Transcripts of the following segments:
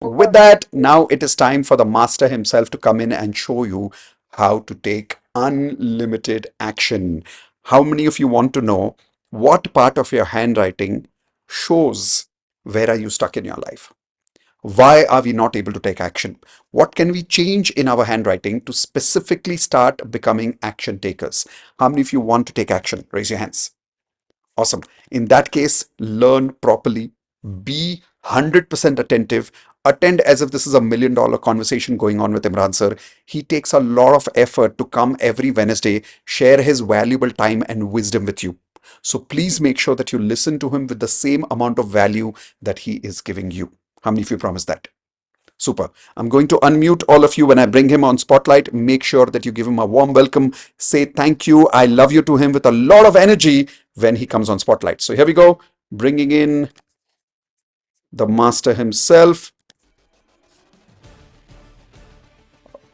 With that, now it is time for the master himself to come in and show you how to take unlimited action. How many of you want to know what part of your handwriting shows where are you stuck in your life? Why are we not able to take action? What can we change in our handwriting to specifically start becoming action takers? How many of you want to take action? Raise your hands. Awesome. In that case, learn properly, be 100% attentive, attend as if this is $1 million conversation going on with Imran sir. He takes a lot of effort to come every Wednesday, share his valuable time and wisdom with you. So please make sure that you listen to him with the same amount of value that he is giving you. How many of you promise that? Super. I'm going to unmute all of you when I bring him on Spotlight. Make sure that you give him a warm welcome. Say thank you. I love you to him with a lot of energy when he comes on Spotlight. So here we go. Bringing in the master himself.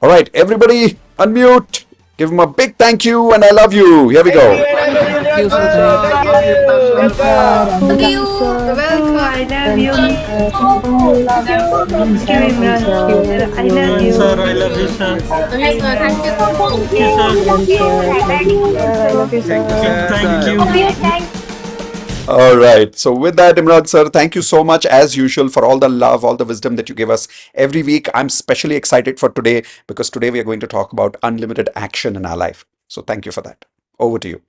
All right, everybody, unmute. Give him a big thank you and I love you. Here we go. Thank you so Thank much. you, Thank sir. you. Welcome. Welcome. Thank you. you. Welcome. I love Welcome, you. sir. Thank you. Thank you. Thank you, Thank you, Imran. sir. Thank I love Imran you. you. sir, I love you, sir. Love you, sir. Thank you. Thank you, sir. Love you, sir. Love you, sir. I love you, Thank you, Big sir. thank sir. you. All right. So, with that, Imran sir, thank you so much, as usual, for all the love, all the wisdom that you give us every week. I'm especially excited for today because today we are going to talk about unlimited action in our life. So, thank you for that. Over to you.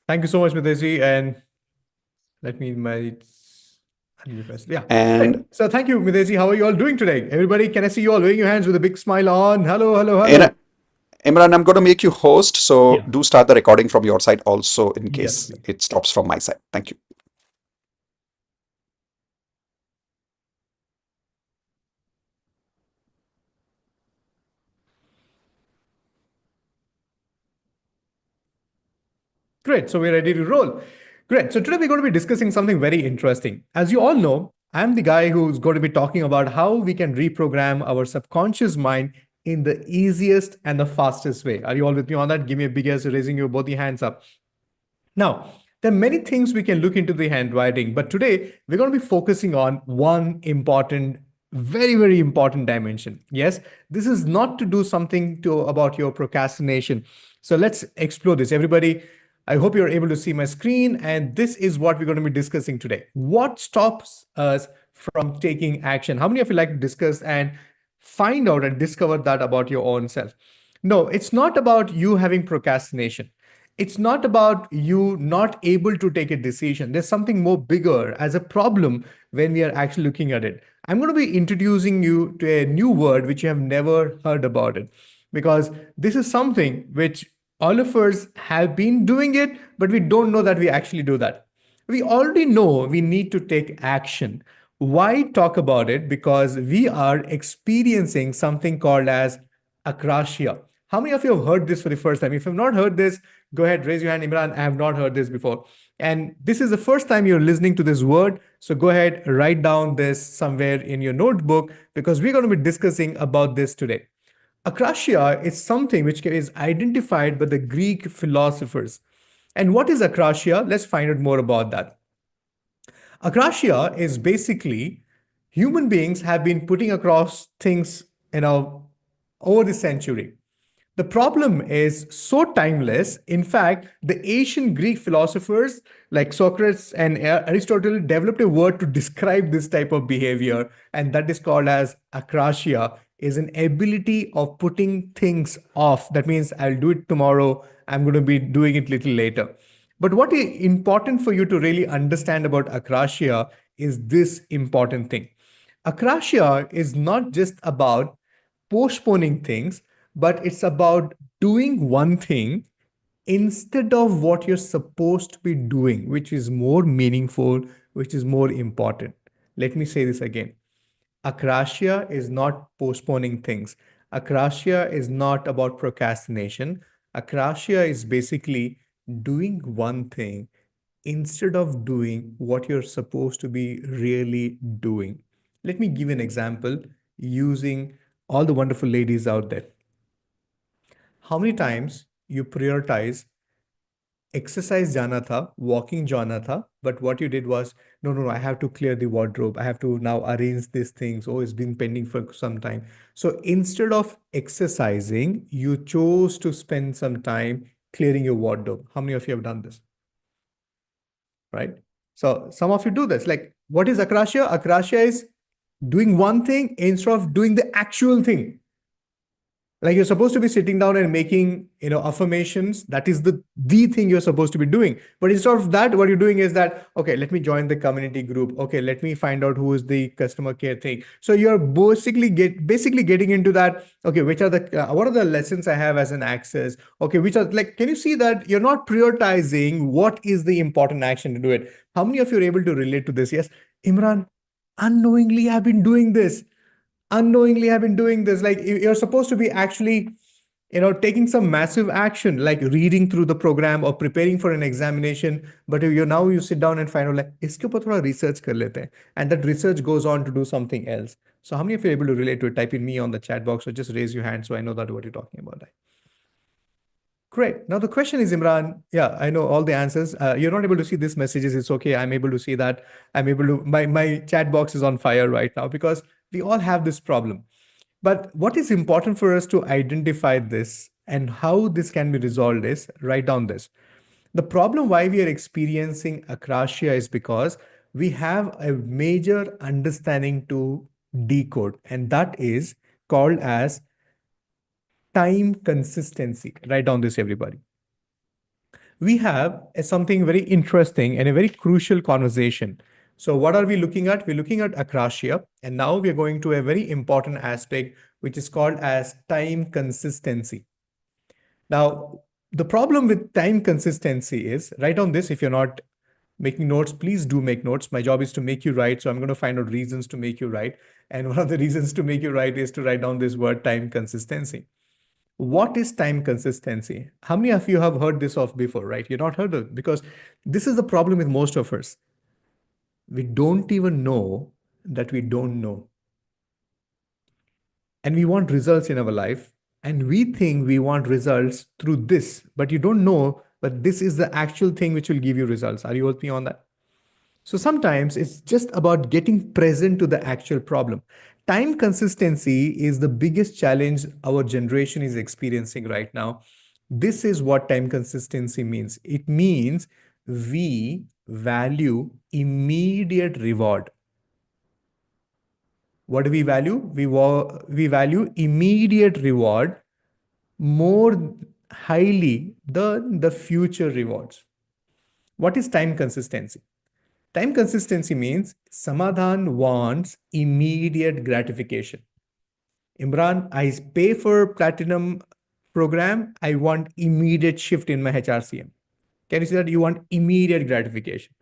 Thank you so much, Mitesh. And let me invite unmute first. Yeah. And Right. So thank you, Mitesh. How are you all doing today? Everybody, can I see you all waving your hands with a big smile on? Hello, hello, in hello. Imran, I'm going to make you host. So, Yeah. do start the recording from your side also in Yes, case please. it stops from my side. Thank you. Great. So we're ready to roll. Great. So today we're going to be discussing something very interesting. As you all know, I'm the guy who's going to be talking about how we can reprogram our subconscious mind in the easiest and the fastest way. Are you all with me on that? Give me a big yes, raising your both your hands up. Now, there are many things we can look into the handwriting, but today we're going to be focusing on one important, very, very important dimension. Yes, this is not to do something to about your procrastination. So let's explore this. Everybody, I hope you're able to see my screen, and this is what we're going to be discussing today. What stops us from taking action? How many of you like to discuss and find out and discover that about your own self? No, it's not about you having procrastination. It's not about you not able to take a decision. There's something more bigger as a problem when we are actually looking at it. I'm going to be introducing you to a new word which you have never heard about it, because this is something which all of us have been doing it, but we don't know that we actually do that. We already know we need to take action. Why talk about it? Because we are experiencing something called as akrasia. How many of you have heard this for the first time? If you've not heard this, go ahead, raise your hand. Imran, I have not heard this before. And this is the first time you're listening to this word. So go ahead, write down this somewhere in your notebook, because we're going to be discussing about this today. Akrasia is something which is identified by the Greek philosophers. And what is akrasia? Let's find out more about that. Akrasia is basically human beings have been putting across things, over the century. The problem is so timeless. In fact, the ancient Greek philosophers like Socrates and Aristotle developed a word to describe this type of behavior, and that is called as akrasia, is an ability of putting things off. That means I'll do it tomorrow, I'm going to be doing it little later. But what is important for you to really understand about akrasia is this important thing. Akrasia is not just about postponing things, but it's about doing one thing instead of what you're supposed to be doing, which is more meaningful, which is more important. Let me say this again. Akrasia is not postponing things. Akrasia is not about procrastination. Akrasia is basically doing one thing instead of doing what you're supposed to be really doing. Let me give an example using all the wonderful ladies out there. How many times you prioritize exercise जाना था, walking जाना था, but what you did was No, no, no, I have to clear the wardrobe. I have to now arrange these things. Oh, it's been pending for some time. So instead of exercising, you chose to spend some time clearing your wardrobe. How many of you have done this? Right? So some of you do this. Like, what is akrasia? Akrasia is doing one thing instead of doing the actual thing. Like you're supposed to be sitting down and making, affirmations. That is the thing you're supposed to be doing. But instead of that, what you're doing is that, okay, let me join the community group. Okay, let me find out who is the customer care thing. So you're basically getting into that. Okay, which are the what are the lessons I have as an access? Okay, which are, like, can you see that you're not prioritizing what is the important action to do it? How many of you are able to relate to this? Yes, Imran, unknowingly I've been doing this. Unknowingly have been doing this. Like, you're supposed to be actually, taking some massive action, like reading through the program or preparing for an examination. But you sit down and find out, like, iske upar thoda research kar lete hain, and that research goes on to do something else. So how many of you are able to relate to it? Type in me on the chat box, or just raise your hand so I know that what you're talking about. Great. Now the question is, Imran. Yeah, I know all the answers. You're not able to see these messages. It's okay. I'm able to see that. I'm able to. My chat box is on fire right now because we all have this problem. But what is important for us to identify this and how this can be resolved is, write down this. The problem why we are experiencing akrasia is because we have a major understanding to decode, and that is called as time consistency. Write down this, everybody. We have something very interesting and a very crucial conversation. So, what are we looking at? We're looking at akrasia, and now we're going to a very important aspect, which is called as time consistency. Now, the problem with time consistency is, write on this. If you're not making notes, please do make notes. My job is to make you write, so I'm going to find out reasons to make you write. And one of the reasons to make you write is to write down this word time consistency. What is time consistency? How many of you have heard this of before, right? You've not heard of it, because this is the problem with most of us. We don't even know that we don't know. And we want results in our life. And we think we want results through this, but you don't know that this is the actual thing which will give you results. Are you with me on that? So sometimes it's just about getting present to the actual problem. Time consistency is the biggest challenge our generation is experiencing right now. This is what time consistency means. It means we value immediate reward. What do we value? We value immediate reward more highly than the future rewards. What is time consistency? Time consistency means Samadhan wants immediate gratification. Imran, I pay for platinum program. I want immediate shift in my HRCM. Can you see that? You want immediate gratification.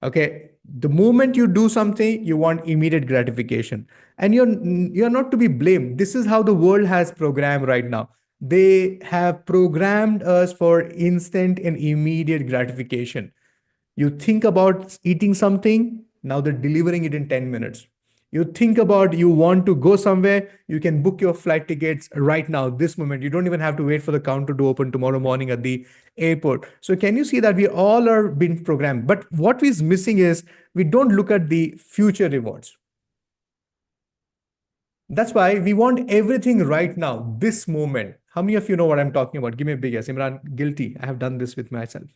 Okay. The moment you do something, you want immediate gratification. And you're not to be blamed. This is how the world has programmed right now. They have programmed us for instant and immediate gratification. You think about eating something, now they're delivering it in 10 minutes. You think about you want to go somewhere, you can book your flight tickets right now, this moment. You don't even have to wait for the counter to open tomorrow morning at the airport. So can you see that we all are being programmed? But what is missing is we don't look at the future rewards. That's why we want everything right now, this moment. How many of you know what I'm talking about? Give me a big yes. Imran, guilty. I have done this with myself.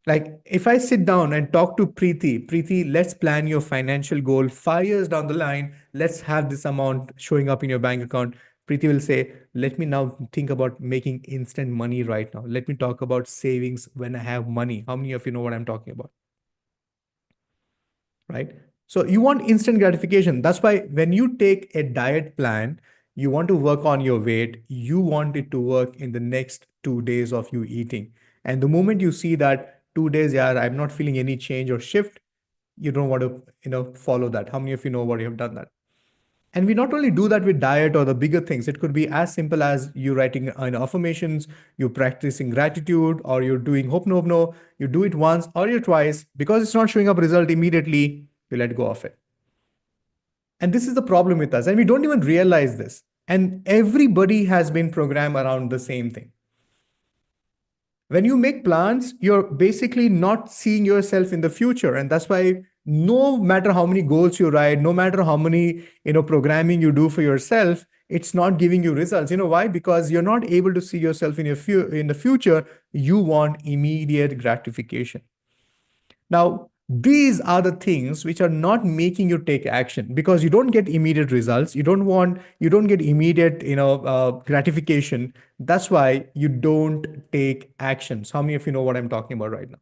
Like, if I sit down and talk to Preeti, let's plan your financial goal 5 years down the line. Let's have this amount showing up in your bank account. Preeti will say, let me now think about making instant money right now. Let me talk about savings when I have money. How many of you know what I'm talking about? Right? So you want instant gratification. That's why when you take a diet plan, you want to work on your weight, you want it to work in the next 2 days of you eating. And the moment you see that 2 days, yeah, I'm not feeling any change or shift, you don't want to, follow that. How many of you know what you have done that? And we not only do that with diet or the bigger things, it could be as simple as you writing affirmations, you practicing gratitude, or you're doing hope no. You do it once or you twice. Because it's not showing up result immediately, you let go of it. And this is the problem with us. And we don't even realize this. And everybody has been programmed around the same thing. When you make plans, you're basically not seeing yourself in the future. And that's why no matter how many goals you write, no matter how many, programming you do for yourself, it's not giving you results. You know why? Because you're not able to see yourself in the future. You want immediate gratification. Now, these are the things which are not making you take action, because you don't get immediate results. You don't get immediate, gratification. That's why you don't take actions. How many of you know what I'm talking about right now?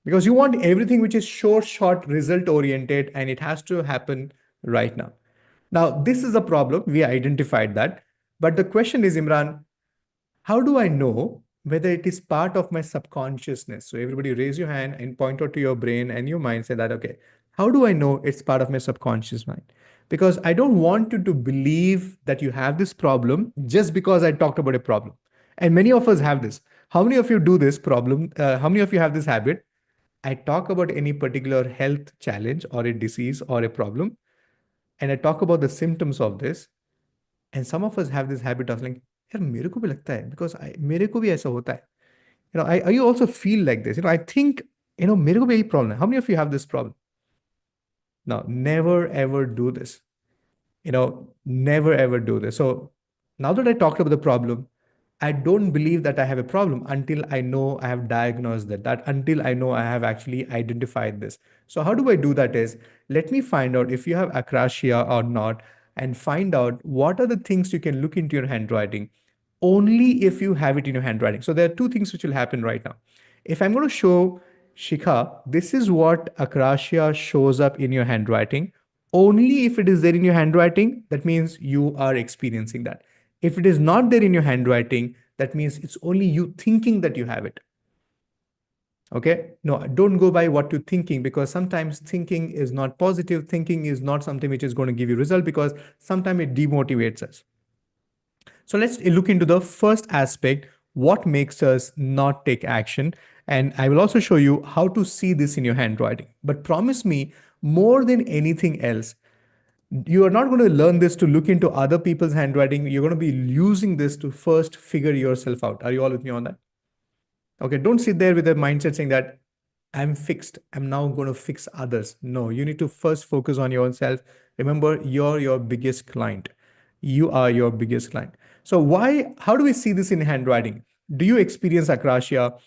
Because you want everything which is short, result oriented, and it has to happen right now. Now, this is a problem. We identified that. But the question is, Imran, how do I know whether it is part of my subconsciousness? So everybody raise your hand and point out to your brain and your mind, say that, okay, how do I know it's part of my subconscious mind? Because I don't want you to believe that you have this problem just because I talked about a problem. And many of us have this. How many of you do this problem? How many of you have this habit? I talk about any particular health challenge or a disease or a problem, and I talk about the symptoms of this. And some of us have this habit of like, यार मेरे को भी लगता है because मेरे को भी ऐसा होता है. I also feel like this. I think, मेरे को भी यही problem है. How many of you have this problem? Now, never ever do this. Never ever do this. So now that I talked about the problem, I don't believe that I have a problem until I know I have diagnosed that until I know I have actually identified this. So how do I do that is, let me find out if you have akrasia or not, and find out what are the things you can look into your handwriting only if you have it in your handwriting. So there are two things which will happen right now. If I'm going to show Shikha, this is what akrasia shows up in your handwriting. Only if it is there in your handwriting, that means you are experiencing that. If it is not there in your handwriting, that means it's only you thinking that you have it. Okay? No, don't go by what you're thinking, because sometimes thinking is not positive. Thinking is not something which is going to give you result, because sometimes it demotivates us. So let's look into the first aspect, what makes us not take action. And I will also show you how to see this in your handwriting. But promise me, more than anything else, you are not going to learn this to look into other people's handwriting. You're going to be using this to first figure yourself out. Are you all with me on that? Okay, don't sit there with a mindset saying that I'm fixed, I'm now going to fix others. No, you need to first focus on yourself. Remember, you're your biggest client. You are your biggest client. So how do we see this in handwriting? Do you experience akrasia?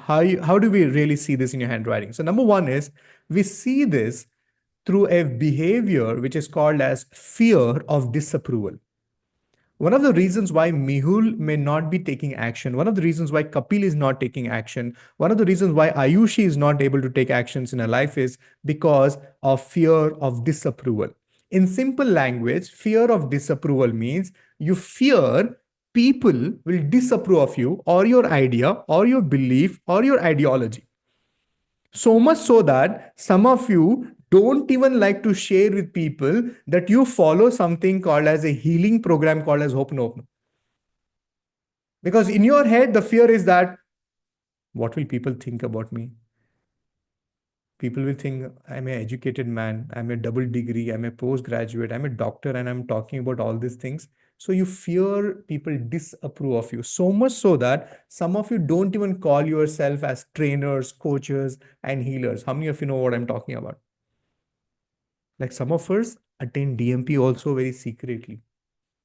How do we really see this in your handwriting? So number one is, we see this through a behavior which is called as fear of disapproval. One of the reasons why Mehul may not be taking action, one of the reasons why Kapil is not taking action, one of the reasons why Ayushi is not able to take actions in her life is because of fear of disapproval. In simple language, fear of disapproval means you fear people will disapprove of you or your idea or your belief or your ideology. So much so that some of you don't even like to share with people that you follow something called as a healing program called as Hope No. Because in your head, the fear is that, what will people think about me? People will think I'm an educated man, I'm a double degree, I'm a postgraduate, I'm a doctor, and I'm talking about all these things. So you fear people disapprove of you. So much so that some of you don't even call yourself as trainers, coaches, and healers. How many of you know what I'm talking about? Like some of us attend DMP also very secretly.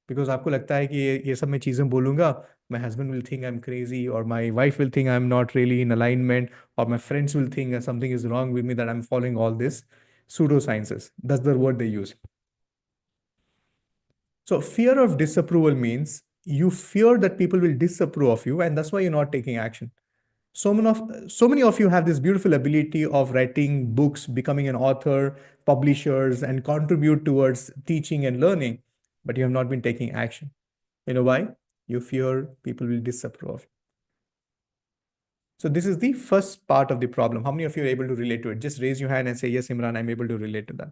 Because आपको लगता है कि ये सब मैं चीज़ें बोलूँगा, my husband will think I'm crazy, or my wife will think I'm not really in alignment, or my friends will think that something is wrong with me, that I'm following all this pseudosciences. That's the word they use. So fear of disapproval means you fear that people will disapprove of you, and that's why you're not taking action. So many of you have this beautiful ability of writing books, becoming an author, publishers, and contribute towards teaching and learning, but you have not been taking action. You know why? You fear people will disapprove. So this is the first part of the problem. How many of you are able to relate to it? Just raise your hand and say, yes, Imran, I'm able to relate to that.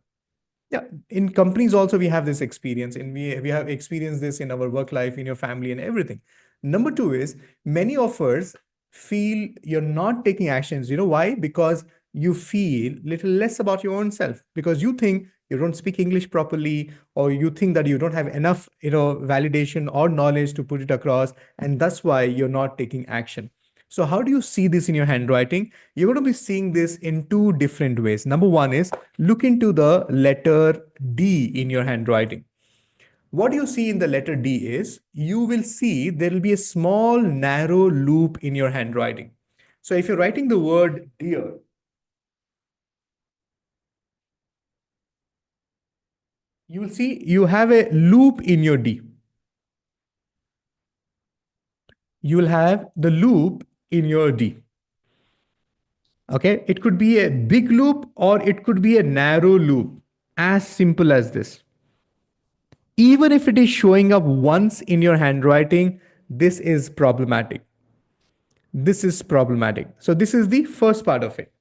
Yeah, in companies also we have this experience, and we have experienced this in our work life, in your family, and everything. Number two is, many of us feel you're not taking actions. You know why? Because you feel little less about your own self, because you think you don't speak English properly, or you think that you don't have enough, validation or knowledge to put it across, and that's why you're not taking action. So, how do you see this in your handwriting? You're going to be seeing this in two different ways. Number one is look into the letter D in your handwriting. What you see in the letter D is you will see there will be a small narrow loop in your handwriting. So, if you're writing the word dear, you will see you have a loop in your D. You will have the loop in your D. Okay, it could be a big loop or it could be a narrow loop, as simple as this. Even if it is showing up once in your handwriting, this is problematic. This is problematic. So, this is the first part of it.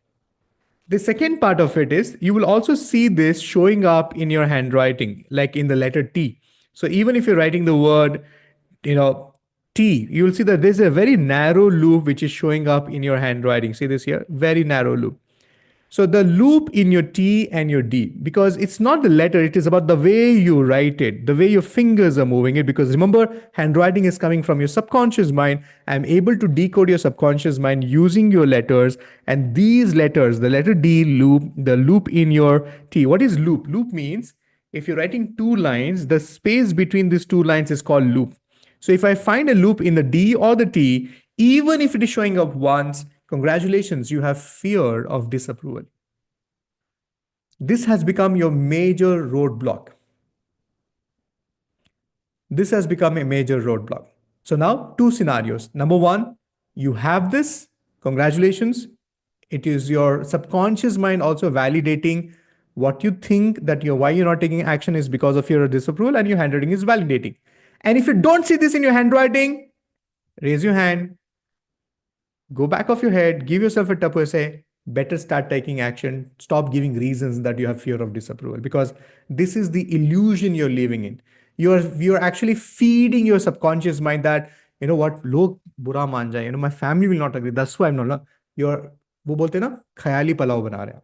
The second part of it is you will also see this showing up in your handwriting, like in the letter T. So even if you're writing the word, you know, T, you will see that there's a very narrow loop which is showing up in your handwriting. See this here? Very narrow loop. So the loop in your T and your D, because it's not the letter, it is about the way you write it, the way your fingers are moving it. Because remember, handwriting is coming from your subconscious mind. I'm able to decode your subconscious mind using your letters. And these letters, the letter D loop, the loop in your T. What is loop? Loop means if you're writing two lines, the space between these two lines is called loop. So if I find a loop in the D or the T, even if it is showing up once, congratulations, you have fear of disapproval. This has become your major roadblock. This has become a major roadblock. So now two scenarios. Number one, you have this, congratulations. It is your subconscious mind also validating what you think that you're why you're not taking action is because of your disapproval and your handwriting is validating. And if you don't see this in your handwriting, raise your hand, go back of your head, give yourself a tap, say, better start taking action. Stop giving reasons that you have fear of disapproval because this is the illusion you're living in. You're actually feeding your subconscious mind that, you know what, log bura मान जाए, you know, my family will not agree. That's why I'm not. You're वो बोलते हैं ना ख्याली पलाव बना रहे हैं.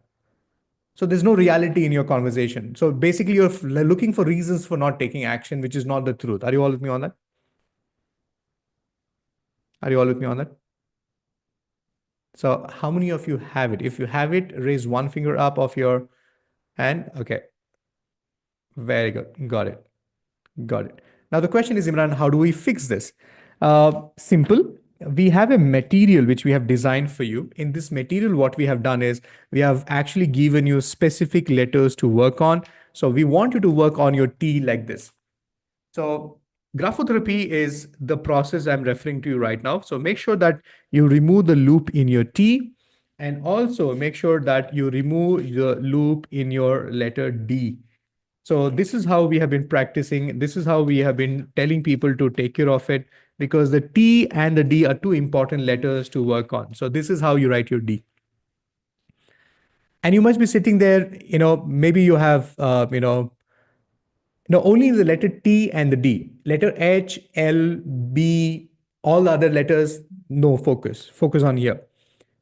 So there's no reality in your conversation. So basically, you're looking for reasons for not taking action, which is not the truth. Are you all with me on that? Are you all with me on that? So how many of you have it? If you have it, raise one finger up of your hand. Okay, very good. Got it. Got it. Now the question is, Imran, how do we fix this? Simple. We have a material which we have designed for you. In this material, what we have done is we have actually given you specific letters to work on. So we want you to work on your T like this. So graphotherapy is the process I'm referring to you right now. So make sure that you remove the loop in your T and also make sure that you remove the loop in your letter D. So this is how we have been practicing. This is how we have been telling people to take care of it because the T and the D are two important letters to work on. So this is how you write your D. And you must be sitting there, maybe you have, only the letter T and the D. Letter H, L, B, all the other letters, no focus. Focus on here.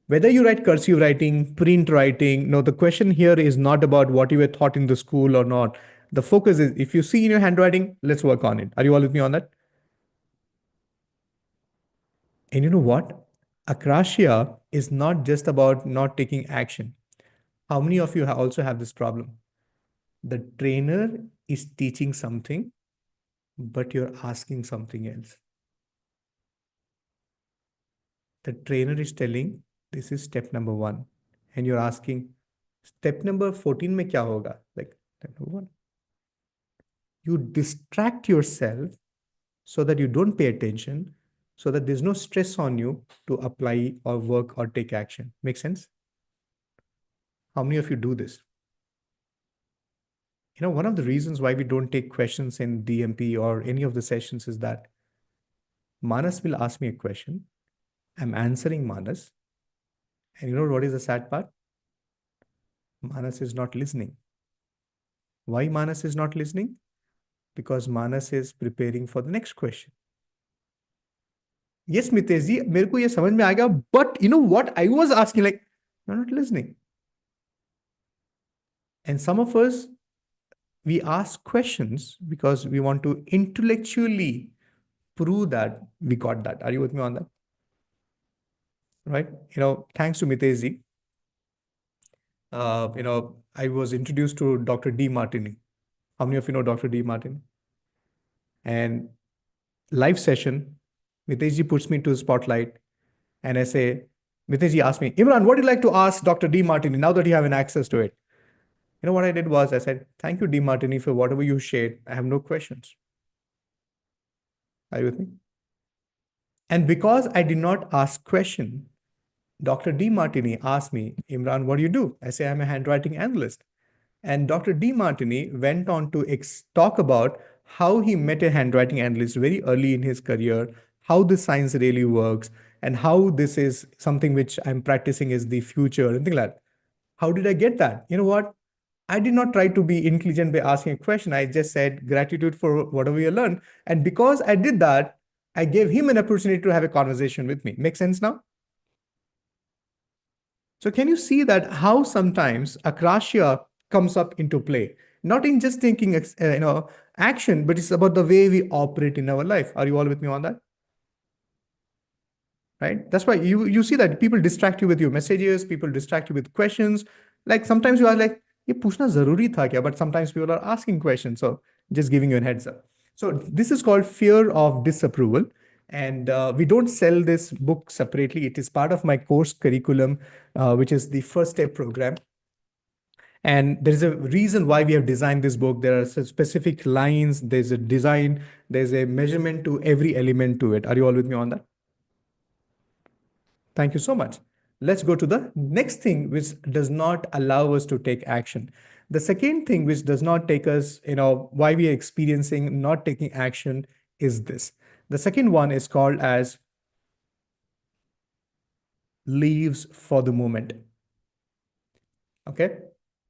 Whether you write cursive writing, print writing, no, the question here is not about what you were taught in the school or not. The focus is if you see in your handwriting, let's work on it. Are you all with me on that? And you know what? Akrasia is not just about not taking action. How many of you also have this problem? The trainer is teaching something, but you're asking something else. The trainer is telling this is step number 1 and you're asking step number 14 mein kya hoga, like step number 1. You distract yourself so that you don't pay attention, so that there's no stress on you to apply or work or take action. Make sense? How many of you do this? One of the reasons why we don't take questions in DMP or any of the sessions is that Manas will ask me a question, I'm answering Manas, and you know what is the sad part? Manas is not listening. Why Manas is not listening? Because Manas is preparing for the next question. Yes, Mitesh ji, मेरे को ये समझ में आ गया, but you know what I was asking, like, you're not listening. And some of us, we ask questions because we want to intellectually prove that we got that. Are you with me on that? right? Thanks to Mitesh, I was introduced to Dr. D. Martini. How many of you know Dr. D. Martin? And live session, Mitesh puts me into the spotlight, and I say, Mitesh asked me, Imran, what do you like to ask Dr. D. Martini now that you have an access to it? What I did was I said, thank you, D. Martini, for whatever you shared. I have no questions. Are you with me? And because I did not ask question, Dr. D. Martini asked me, Imran, what do you do? I say, I'm a handwriting analyst. And Dr. D. Martini went on to talk about how he met a handwriting analyst very early in his career, how this science really works, and how this is something which I'm practicing is the future and things like that. How did I get that? You know what? I did not try to be intelligent by asking a question. I just said gratitude for whatever you learned. And because I did that, I gave him an opportunity to have a conversation with me. Make sense now? So can you see that how sometimes akrasia comes up into play? Not in just thinking, action, but it's about the way we operate in our life. Are you all with me on that? Right? That's why you see that people distract you with your messages, people distract you with questions. Like sometimes you are like, ये पूछना जरूरी था क्या? But sometimes people are asking questions. So just giving you a heads up. So this is called fear of disapproval. And we don't sell this book separately. It is part of my course curriculum, which is the first step program. And there's a reason why we have designed this book. There are specific lines, there's a design, there's a measurement to every element to it. Are you all with me on that? Thank you so much. Let's go to the next thing, which does not allow us to take action. The second thing, which does not take us, why we are experiencing not taking action, is this. The second one is called as leaves for the moment. Okay.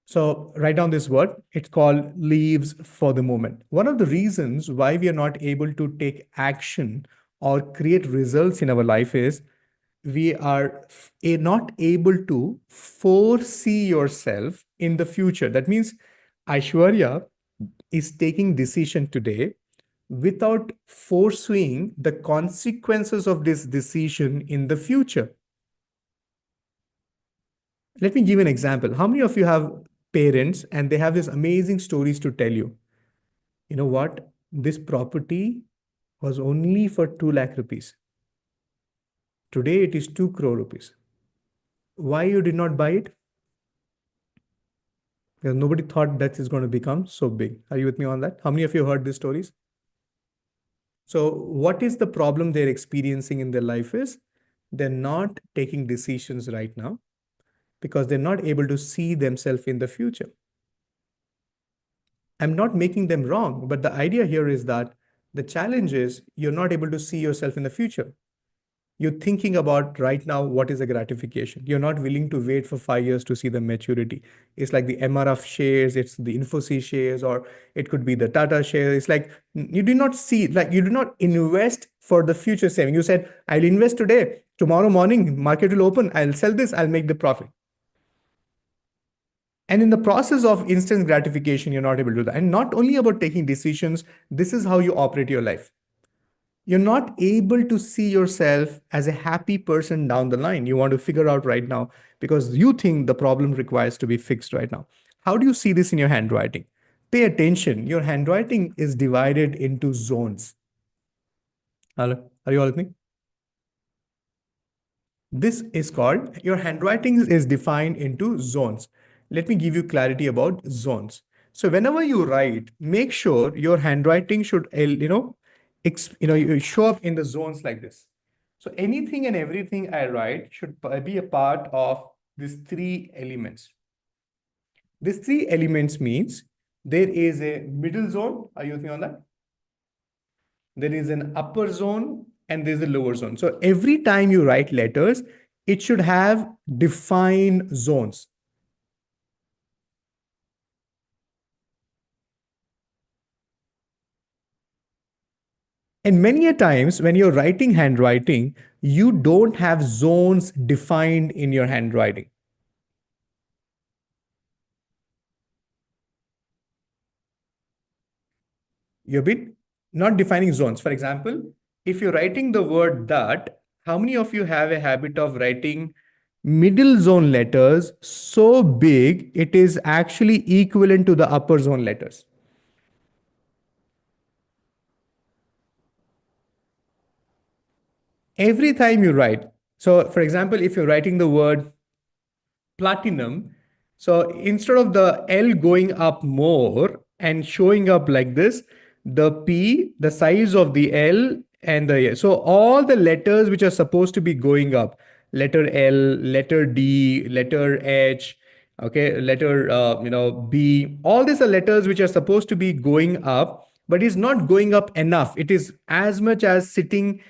So write down this word. It's called leaves for the moment. One of the reasons why we are not able to take action or create results in our life is we are not able to foresee yourself in the future. That means Aishwarya is taking decision today without foreseeing the consequences of this decision in the future. Let me give an example. How many of you have parents and they have these amazing stories to tell you? You know what? This property was only for 2 lakh rupees. Today it is 2 crore rupees. Why you did not buy it? Because nobody thought that is going to become so big. Are you with me on that? How many of you heard these stories? So what is the problem they're experiencing in their life is they're not taking decisions right now because they're not able to see themselves in the future. I'm not making them wrong, but the idea here is that the challenge is you're not able to see yourself in the future. You're thinking about right now what is the gratification. You're not willing to wait for 5 years to see the maturity. It's like the MRF shares, it's the Infosys shares, or it could be the Tata shares. It's like you do not see, like you do not invest for the future saving. You said, I'll invest today, tomorrow morning, market will open, I'll sell this, I'll make the profit. And in the process of instant gratification, you're not able to do that. And not only about taking decisions, this is how you operate your life. You're not able to see yourself as a happy person down the line. You want to figure out right now because you think the problem requires to be fixed right now. How do you see this in your handwriting? Pay attention. Your handwriting is divided into zones. Hello? Are you all with me? This is called, your handwriting is defined into zones. Let me give you clarity about zones. So whenever you write, make sure your handwriting should, you show up in the zones like this. So anything and everything I write should be a part of these 3 elements. These 3 elements means there is a middle zone. Are you with me on that? There is an upper zone and there's a lower zone. So every time you write letters, it should have defined zones. And many a times when you're writing handwriting, you don't have zones defined in your handwriting. You've been not defining zones. For example, if you're writing the word that, How many of you have a habit of writing middle zone letters so big it is actually equivalent to the upper zone letters? Every time you write, so for example, if you're writing the word platinum. So instead of the L going up more and showing up like this, the P, the size of the L and the so all the letters which are supposed to be going up, letter L, letter D, letter H, okay, letter B, all these are letters which are supposed to be going up, but it's not going up enough. It is as much as sitting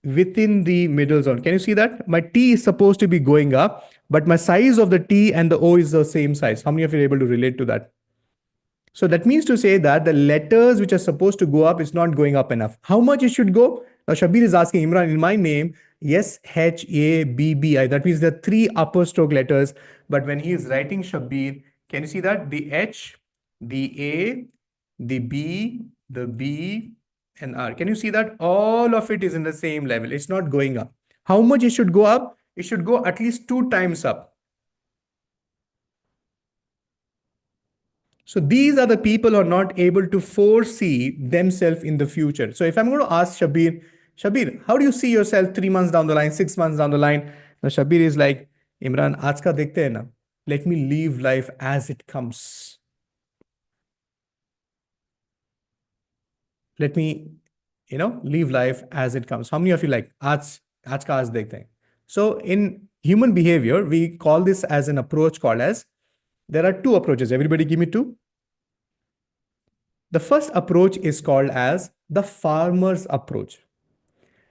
within the middle zone. Can you see that? My T is supposed to be going up, but my size of the T and the O is the same size. How many of you are able to relate to that? So that means to say that the letters which are supposed to go up is not going up enough. How much it should go? Now Shabir is asking Imran in my name, yes, H, A, B, B, I. That means the three upper stroke letters. But when he is writing Shabir, can you see that? The H, the A, the B, and R. Can you see that? All of it is in the same level. It's not going up. How much it should go up? It should go at least 2 times up. So these are the people who are not able to foresee themselves in the future. So if I'm going to ask Shabir, Shabir, how do you see yourself 3 months down the line, 6 months down the line? Now Shabir is like, Imran, aaj ka dekhte hai na. Let me live life as it comes. Let me, live life as it comes. How many of you like, aaj ka aaj dekhte hain? So in human behavior, we call this as an approach called as, there are two approaches. Everybody give me two. The first approach is called as the farmer's approach.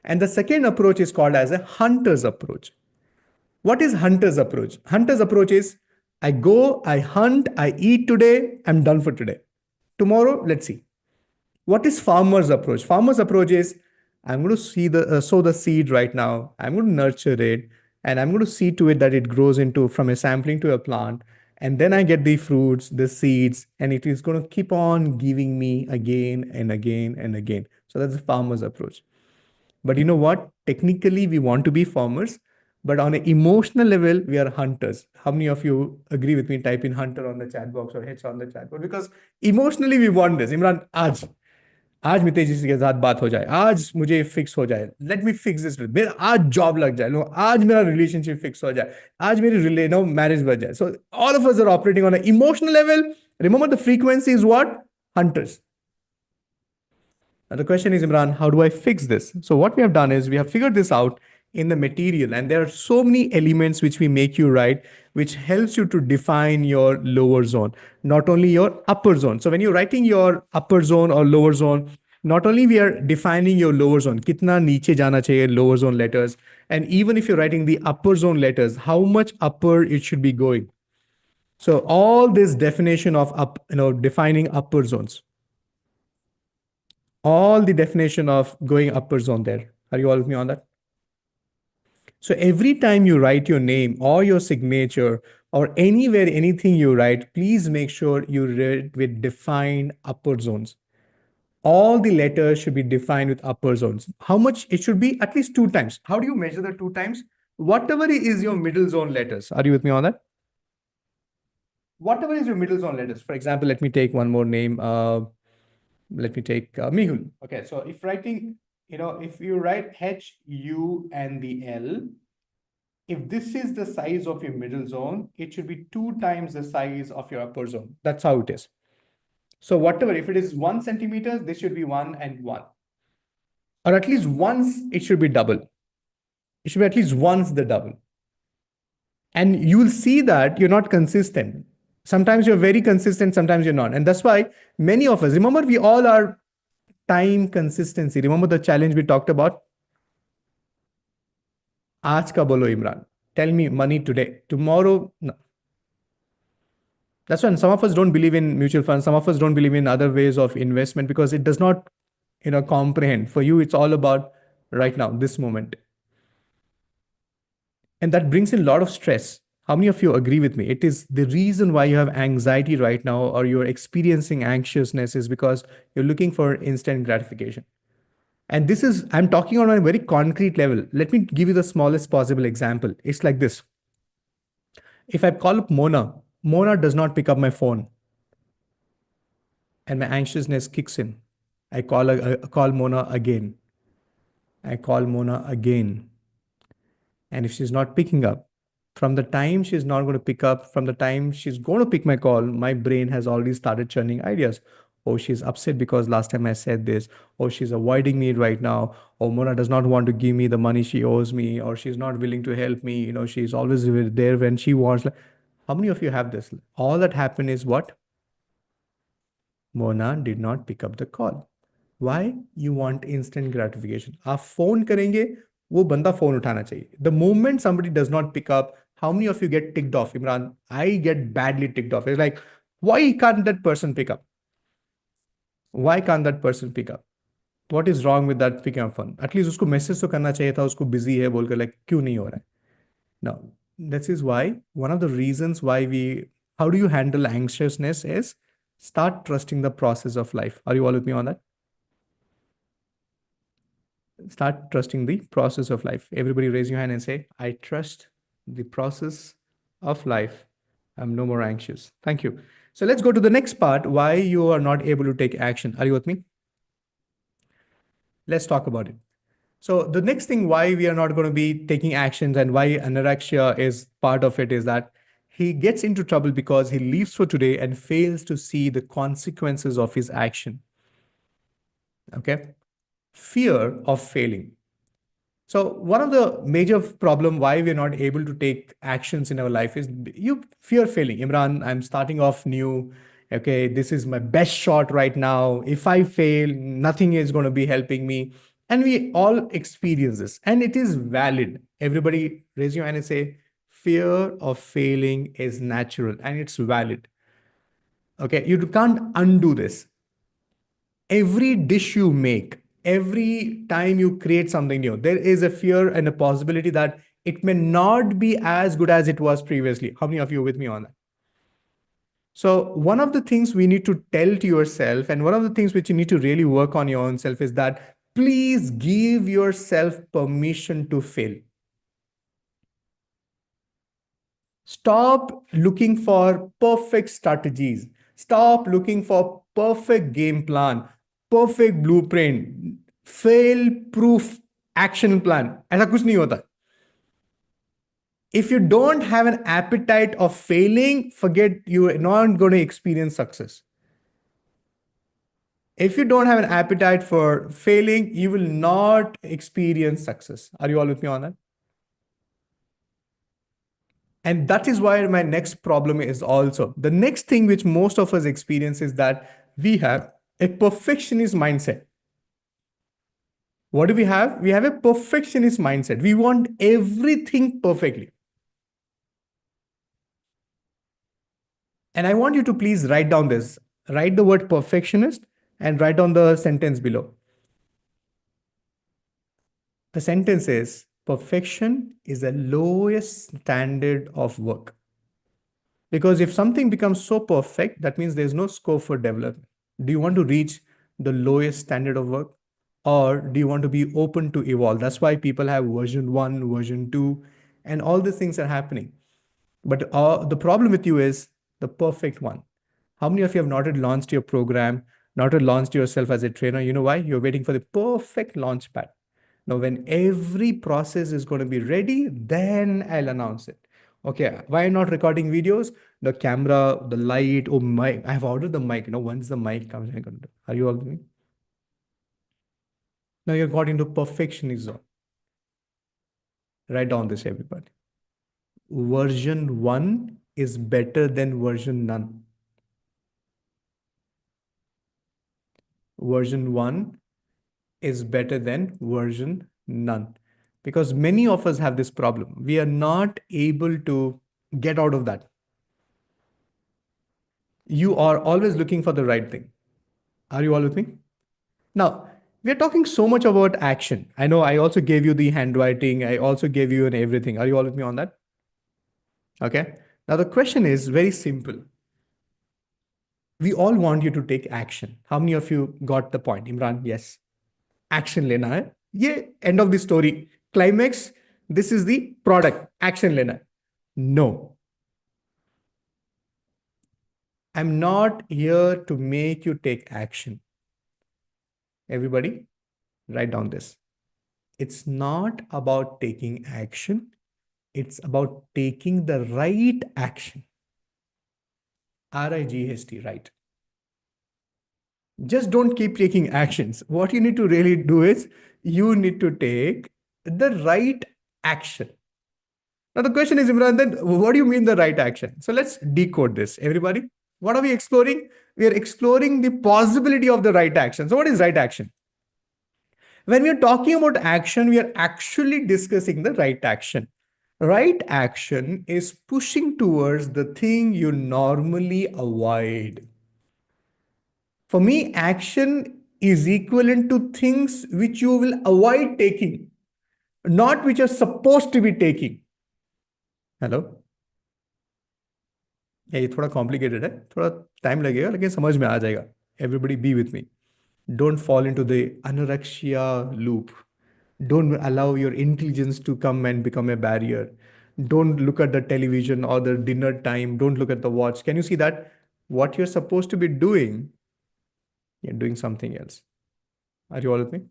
And the second approach is called as a hunter's approach. What is hunter's approach? Hunter's approach is I go, I hunt, I eat today, I'm done for today. Tomorrow, let's see. What is farmer's approach? Farmer's approach is I'm going to sow the seed right now. I'm going to nurture it, and I'm going to see to it that it grows into from a sampling to a plant, and then I get the fruits, the seeds, and it is going to keep on giving me again and again and again. So that's the farmer's approach. But you know what? Technically, we want to be farmers, but on an emotional level, we are hunters. How many of you agree with me? Type in hunter on the chat box or H on the chat box because emotionally we want this. Imran, आज मितेश जी के साथ बात हो जाए, आज मुझे fix हो जाए, लेट मी फिक्स दिस, मेरा आज जॉब लग जाए, नो आज मेरा रिलेशनशिप फिक्स हो जाए, आज मेरी मैरिज बच जाए. So all of us are operating on a emotional level. Remember the frequency is what? Hunters. Now, the question is, Imran, how do I fix this? So, what we have done is we have figured this out in the material, and there are so many elements which we make you write, which helps you to define your lower zone, not only your upper zone. So, when you're writing your upper zone or lower zone, not only we are defining your lower zone, kitna niche jana chahiye lower zone letters, and even if you're writing the upper zone letters, how much upper it should be going. So, all this definition of defining upper zones, all the definition of going upper zone there. Are you all with me on that? So every time you write your name or your signature or anywhere, anything you write, please make sure you read with defined upper zones. All the letters should be defined with upper zones. How much? It should be at least 2 times. How do you measure the 2 times? Whatever is your middle zone letters. Are you with me on that? Whatever is your middle zone letters. For example, let me take one more name. Let me take Mihul. Okay, so if writing, if you write H, U, and the L, if this is the size of your middle zone, it should be 2 times the size of your upper zone. That's how it is. So whatever, if it is 1 centimeter, this should be 1 and 1. Or at least once it should be double. It should be at least once the double. And you will see that you're not consistent. Sometimes you're very consistent, sometimes you're not. And that's why many of us, remember, we all are time consistency. Remember the challenge we talked about? Aaj ka bolo, Imran. Tell me money today. Tomorrow, no. That's when some of us don't believe in mutual funds. Some of us don't believe in other ways of investment because it does not, comprehend. For you, it's all about right now, this moment. And that brings in a lot of stress. How many of you agree with me? It is the reason why you have anxiety right now or you're experiencing anxiousness is because you're looking for instant gratification. And this is, I'm talking on a very concrete level. Let me give you the smallest possible example. It's like this. If I call up Mona, Mona does not pick up my phone and my anxiousness kicks in. I call Mona again. I call Mona again. And if she's not picking up, from the time she's not going to pick up, from the time she's going to pick my call, my brain has already started churning ideas. Oh, she's upset because last time I said this. Oh, she's avoiding me right now. Oh, Mona does not want to give me the money she owes me, or she's not willing to help me. She's always there when she wants. How many of you have this? All that happened is what? Mona did not pick up the call. Why? You want instant gratification. आप phone करेंगे, वो बंदा phone उठाना चाहिए. The moment somebody does not pick up, how many of you get ticked off? Imran, I get badly ticked off. It's like, why can't that person pick up? Why can't that person pick up? What is wrong with that picking up phone? At least उसको message तो करना चाहिए था, उसको busy है बोलकर, like क्यों नहीं हो रहा है? Now, this is why one of the reasons why how do you handle anxiousness is start trusting the process of life. Are you all with me on that? Start trusting the process of life. Everybody raise your hand and say, I trust the process of life. I'm no more anxious. Thank you. So let's go to the next part, why you are not able to take action. Are you with me? Let's talk about it. So the next thing why we are not going to be taking actions and why anorexia is part of it is that he gets into trouble because he lives for today and fails to see the consequences of his action. Okay? Fear of failing. So one of the major problem why we're not able to take actions in our life is you fear failing. Imran, I'm starting off new. Okay, this is my best shot right now. If I fail, nothing is going to be helping me. And we all experience this, and it is valid. Everybody raise your hand and say, fear of failing is natural and it's valid. Okay, you can't undo this. Every dish you make, every time you create something new, there is a fear and a possibility that it may not be as good as it was previously. How many of you are with me on that? So one of the things we need to tell to yourself, and one of the things which you need to really work on your own self is that please give yourself permission to fail. Stop looking for perfect strategies. Stop looking for perfect game plan, perfect blueprint, fail proof action plan. ऐसा कुछ नहीं होता. If you don't have an appetite of failing, forget, you are not going to experience success. If you don't have an appetite for failing, you will not experience success. Are you all with me on that? And that is why my next problem is also the next thing which most of us experience is that we have a perfectionist mindset. What do we have? We have a perfectionist mindset. We want everything perfectly. And I want you to please write down this. Write the word perfectionist and write down the sentence below. The sentence is perfection is the lowest standard of work. Because if something becomes so perfect, that means there's no scope for development. Do you want to reach the lowest standard of work? Or do you want to be open to evolve? That's why people have version 1, version 2, and all these things are happening. But the problem with you is the perfect one. How many of you have not yet launched your program, not yet launched yourself as a trainer? You know why? You're waiting for the perfect launch pad. Now, when every process is going to be ready, then I'll announce it. Okay, why not recording videos? The camera, the light, oh mic. I have ordered the mic. Once the mic comes, I'm going to do. Are you all with me? Now you're got into perfectionism. Write down this, everybody. Version 1 is better than version none. Version 1 is better than version none. Because many of us have this problem. We are not able to get out of that. You are always looking for the right thing. Are you all with me? Now, we are talking so much about action. I know I also gave you the handwriting. I also gave you an everything. Are you all with me on that? Okay. Now, the question is very simple. We all want you to take action. How many of you got the point? Imran, yes. Action लेना है, ये end of the story, climax, this is the product, action लेना है. No, I am not here to make you take action. Everybody, write down this. It's not about taking action, it's about taking the right action. RIGHT, right. Just don't keep taking actions. What you need to really do is you need to take the right action. Now, the question is, Imran, then what do you mean the right action? So let's decode this, everybody. What are we exploring? We are exploring the possibility of the right action. So, what is right action? When we are talking about action, we are actually discussing the right action. Right action is pushing towards the thing you normally avoid. For me, action is equivalent to things which you will avoid taking, not which are supposed to be taking. Hello? ये थोड़ा complicated है, थोड़ा time लगेगा लेकिन समझ में आ जाएगा. Everybody B with me. Don't fall into the anorexia loop. Don't allow your intelligence to come and become a barrier. Don't look at the television or the dinner time. Don't look at the watch. Can you see that what you're supposed to be doing, you're doing something else? Are you all with me?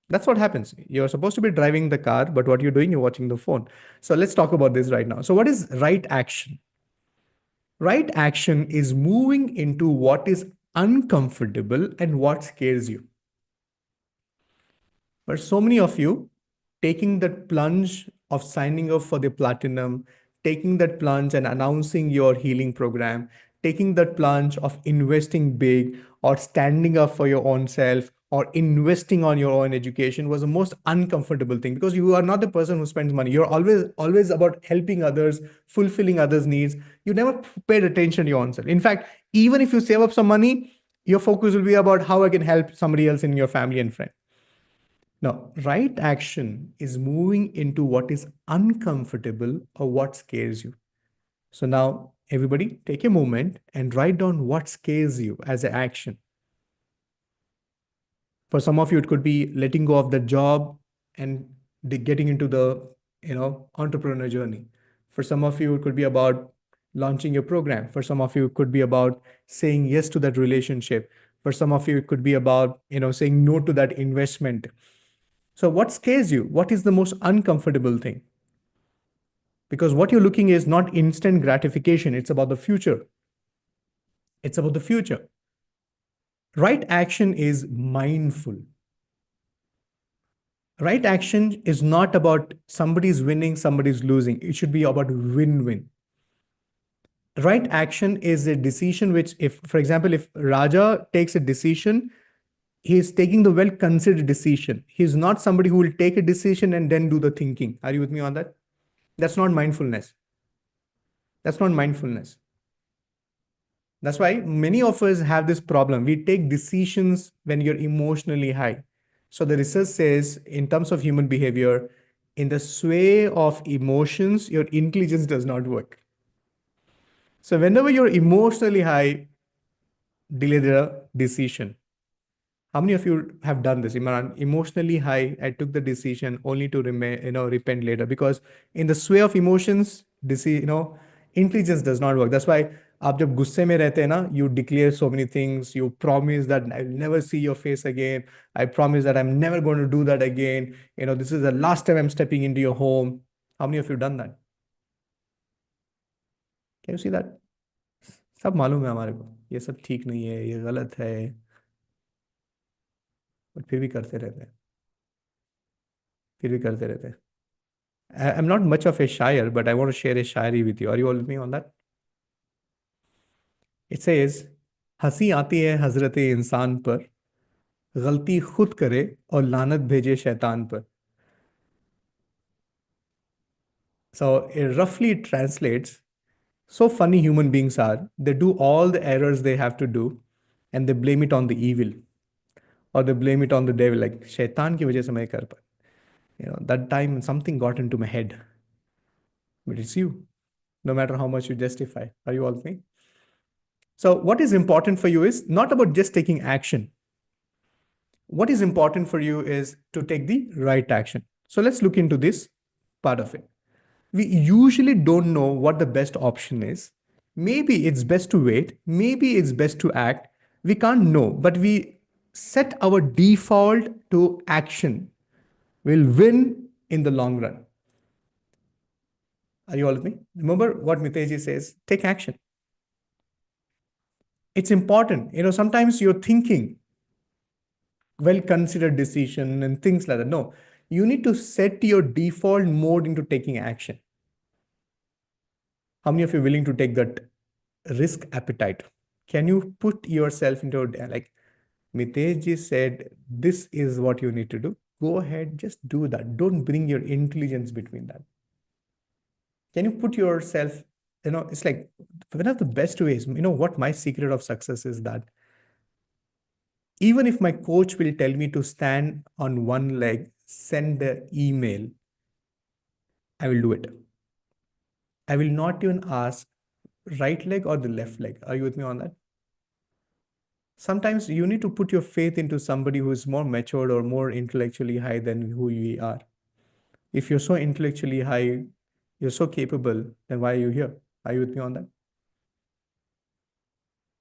That's what happens. You're supposed to be driving the car, but what you're doing, you're watching the phone. So let's talk about this right now. So, what is right action? Right action is moving into what is uncomfortable and what scares you. But so many of you taking that plunge of signing up for the platinum, taking that plunge and announcing your healing program, taking that plunge of investing big or standing up for your own self or investing on your own education was the most uncomfortable thing, because you are not the person who spends money. You're always about helping others, fulfilling others' needs. You never paid attention to your own self. In fact, even if you save up some money, your focus will be about how I can help somebody else in your family and friend. Now, right action is moving into what is uncomfortable or what scares you. So now, everybody, take a moment and write down what scares you as an action. For some of you, it could be letting go of the job and getting into the entrepreneur journey. For some of you, it could be about launching your program. For some of you, it could be about saying yes to that relationship. For some of you, it could be about saying no to that investment. So, what scares you? What is the most uncomfortable thing? Because what you're looking is not instant gratification, it's about the future. It's about the future. Right action is mindful. Right action is not about somebody's winning, somebody's losing. It should be about win win. Right action is a decision which, if, for example, if Raja takes a decision, he is taking the well considered decision. He's not somebody who will take a decision and then do the thinking. Are you with me on that? That's not mindfulness. That's not mindfulness. That's why many of us have this problem. We take decisions when you're emotionally high. So the research says, in terms of human behavior, in the sway of emotions, your intelligence does not work. So whenever you're emotionally high, delay the decision. How many of you have done this? Imran, emotionally high, I took the decision only to repent later, because in the sway of emotions, intelligence does not work. That's why आप जब गुस्से में रहते हैं ना, you declare so many things. You promise that I'll never see your face again. I promise that I'm never going to do that again. This is the last time I'm stepping into your home. How many of you done that? Can you see that? सब मालूम है हमारे को, ये सब ठीक नहीं है, ये गलत है, बट फिर भी करते रहते हैं, फिर भी करते रहते हैं. I'm not much of a shyer, but I want to share a Shayari with you. Are you all with me on that? It says, हंसी आती है हजरत इंसान पर, गलती खुद करे और लानत भेजे शैतान पर. So it roughly translates, so funny human beings are, they do all the errors they have to do and they blame it on the evil, or they blame it on the devil, like शैतान की वजह से मैं कर पाया. That time something got into my head, but it's you, no matter how much you justify. Are you all with me? So what is important for you is not about just taking action. What is important for you is to take the right action. So let's look into this part of it. We usually don't know what the best option is. Maybe it's best to wait, maybe it's best to act. We can't know, but we set our default to action. We'll win in the long run. Are you all with me? Remember what Mitesh says, take action. It's important. Sometimes you're thinking, well considered decision and things like that. No, you need to set your default mode into taking action. How many of you are willing to take that risk appetite? Can you put yourself into like Mitesh ji said, this is what you need to do. Go ahead, just do that. Don't bring your intelligence between that. Can you put yourself, it's like one of the best ways. What my secret of success is that even if my coach will tell me to stand on one leg, send the email, I will do it. I will not even ask right leg or the left leg. Are you with me on that? Sometimes you need to put your faith into somebody who is more matured or more intellectually high than who you are. If you're so intellectually high, you're so capable, then why are you here? Are you with me on that?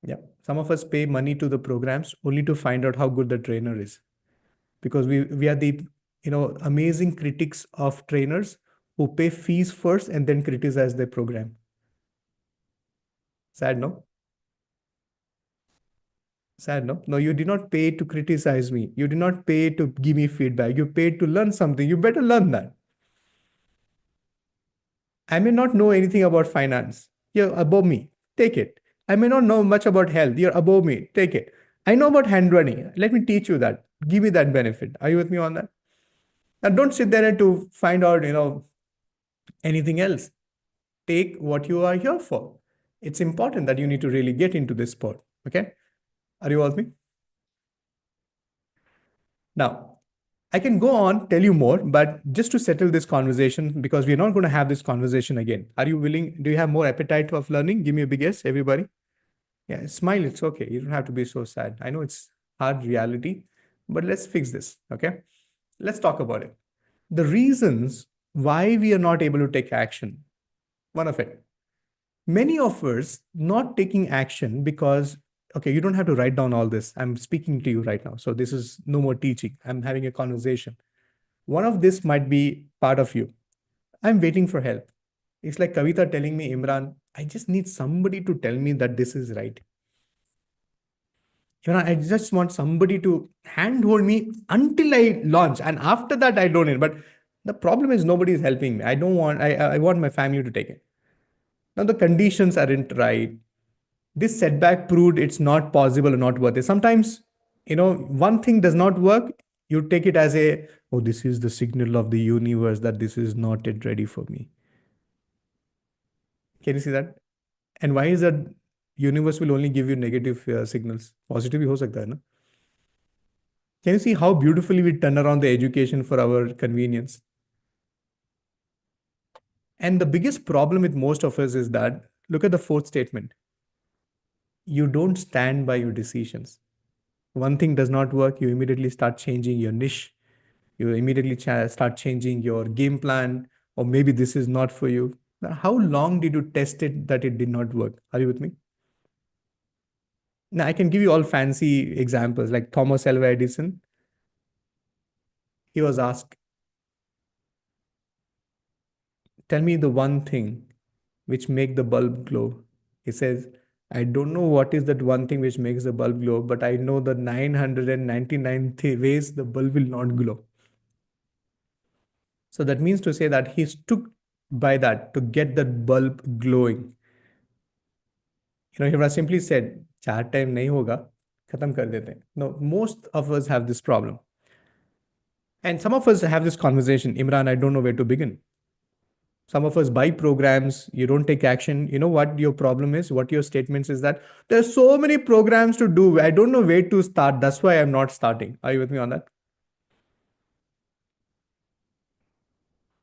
Yeah. Some of us pay money to the programs only to find out how good the trainer is. Because we are the amazing critics of trainers who pay fees first and then criticize their program. Sad, no? Sad, no? No, you did not pay to criticize me. You did not pay to give me feedback. You paid to learn something. You better learn that. I may not know anything about finance. You're above me. Take it. I may not know much about health. You're above me. Take it. I know about handwriting. Let me teach you that. Give me that benefit. Are you with me on that? Now, don't sit there and to find out, anything else. Take what you are here for. It's important that you need to really get into this sport. Okay? Are you all with me? Now, I can go on, tell you more, but just to settle this conversation, because we're not going to have this conversation again. Are you willing? Do you have more appetite of learning? Give me a big yes, everybody. Yeah, smile. It's okay. You don't have to be so sad. I know it's hard reality, but let's fix this. Okay? Let's talk about it. The reasons why we are not able to take action. One of it. Many of us not taking action because, okay, you don't have to write down all this. I'm speaking to you right now. So this is no more teaching. I'm having a conversation. One of this might be part of you. I'm waiting for help. It's like Kavita telling me, Imran, I just need somebody to tell me that this is right. I just want somebody to handhold me until I launch. And after that, I don't need. But the problem is nobody is helping me. I want my family to take it. Now the conditions aren't right. This setback proved it's not possible or not worth it. Sometimes, one thing does not work, you take it as oh, this is the signal of the universe that this is not yet ready for me. Can you see that? And why is that? Universe will only give you negative signals. Positive bhi ho sakta hai na? Can you see how beautifully we turn around the education for our convenience? And the biggest problem with most of us is that, look at the fourth statement. You don't stand by your decisions. One thing does not work, you immediately start changing your niche. You immediately start changing your game plan, or maybe this is not for you. Now, how long did you test it that it did not work? Are you with me? Now, I can give you all fancy examples like Thomas Alva Edison. He was asked, tell me the one thing which make the bulb glow. He says, I don't know what is that one thing which makes the bulb glow, but I know the 999 ways the bulb will not glow. So that means to say that he stuck by that to get that bulb glowing. He would have simply said, चार time नहीं होगा, खत्म कर देते हैं. No, most of us have this problem. And some of us have this conversation, Imran, I don't know where to begin. Some of us buy programs, you don't take action. You know what your problem is? What your statements is that there's so many programs to do. I don't know where to start. That's why I'm not starting. Are you with me on that?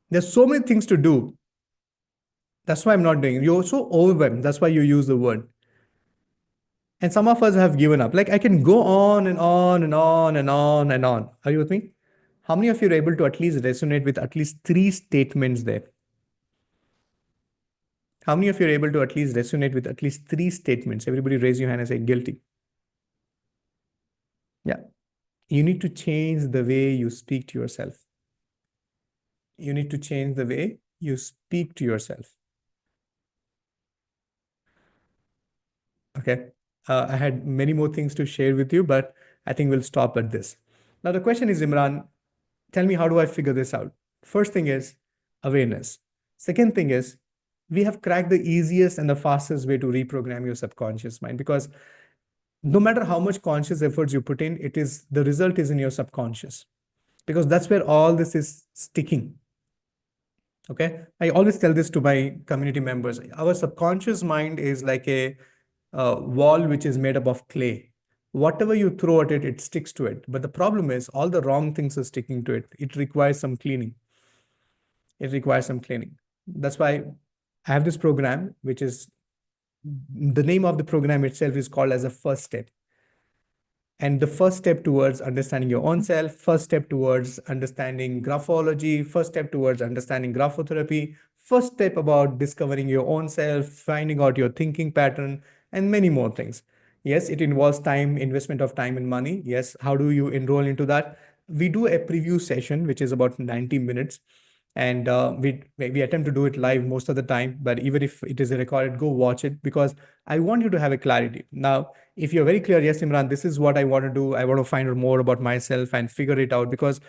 There's so many things to do. That's why I'm not doing it. You're so overwhelmed. That's why you use the word. And some of us have given up. Like I can go on and on and on and on and on. Are you with me? How many of you are able to at least resonate with at least three statements there? How many of you are able to at least resonate with at least three statements? Everybody raise your hand and say guilty. Yeah. You need to change the way you speak to yourself. You need to change the way you speak to yourself. Okay. I had many more things to share with you, but I think we'll stop at this. Now, the question is, Imran, tell me, how do I figure this out? First thing is awareness. Second thing is, we have cracked the easiest and the fastest way to reprogram your subconscious mind, because no matter how much conscious efforts you put in, it is the result is in your subconscious, because that's where all this is sticking. Okay. I always tell this to my community members. Our subconscious mind is like a wall which is made up of clay. Whatever you throw at it, it sticks to it. But the problem is all the wrong things are sticking to it. It requires some cleaning. It requires some cleaning. That's why I have this program, which is the name of the program itself is called as a first step. And the first step towards understanding your own self, first step towards understanding graphology, first step towards understanding graphotherapy, first step about discovering your own self, finding out your thinking pattern, and many more things. Yes, it involves time, investment of time and money. Yes, how do you enroll into that? We do a preview session, which is about 90 minutes. And we attempt to do it live most of the time. But even if it is recorded, go watch it, because I want you to have a clarity. Now, if you're very clear, yes, Imran, this is what I want to do. I want to find out more about myself and figure it out, because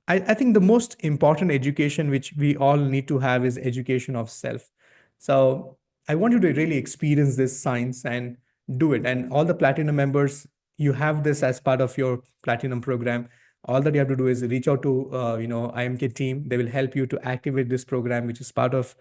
I think the most important education which we all need to have is education of self. So I want you to really experience this science and do it. And all the platinum members, you have this as part of your platinum program. All that you have to do is reach out to IMK team. They will help you to activate this program, which is part of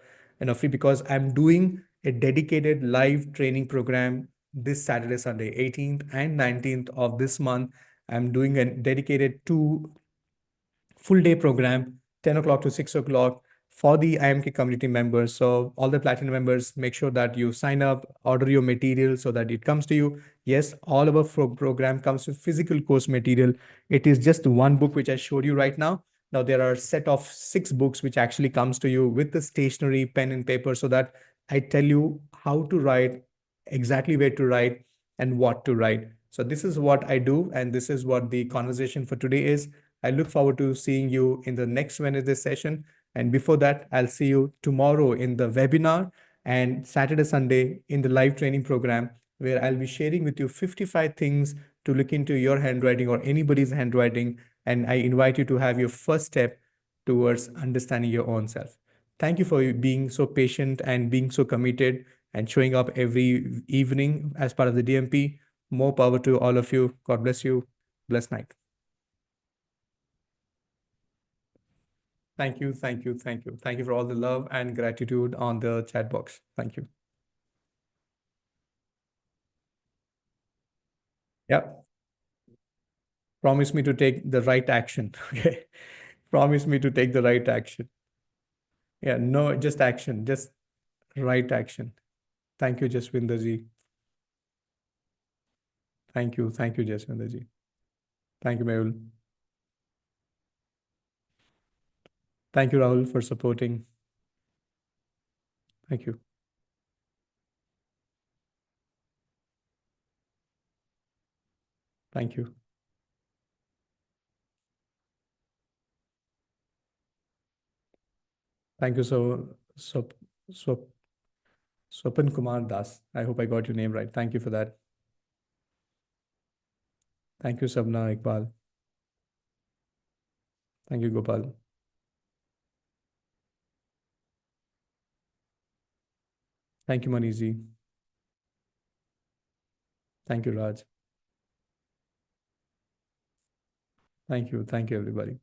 free, because I'm doing a dedicated live training program this Saturday, Sunday, 18th and 19th of this month. I'm doing a dedicated full day program, 10 o'clock to 6 o'clock for the IMK community members. So all the platinum members, make sure that you sign up, order your material so that it comes to you. Yes, all of our program comes with physical course material. It is just one book which I showed you right now. Now there are a set of 6 books which actually comes to you with the stationery, pen and paper, so that I tell you how to write, exactly where to write, and what to write. So this is what I do, and this is what the conversation for today is. I look forward to seeing you in the next Wednesday session. And before that, I'll see you tomorrow in the webinar and Saturday, Sunday in the live training program, where I'll be sharing with you 55 things to look into your handwriting or anybody's handwriting. And I invite you to have your first step towards understanding your own self. Thank you for being so patient and being so committed and showing up every evening as part of the DMP. More power to all of you. God bless you. Blessed night. Thank you, thank you, thank you. Thank you for all the love and gratitude on the chat box. Thank you. Yeah. Promise me to take the right action. Okay. Promise me to take the right action. Yeah, no, just action, just right action. Thank you, Jaswinder ji. Thank you, Jaswinder ji. Thank you, Mehul. Thank you, Rahul, for supporting. Thank you. Thank you. Thank you so Swapan Kumar Das. I hope I got your name right. Thank you for that. Thank you, Sabna Iqbal. Thank you, Gopal. Thank you, Manizi. Thank you, Raj. Thank you. Thank you, everybody.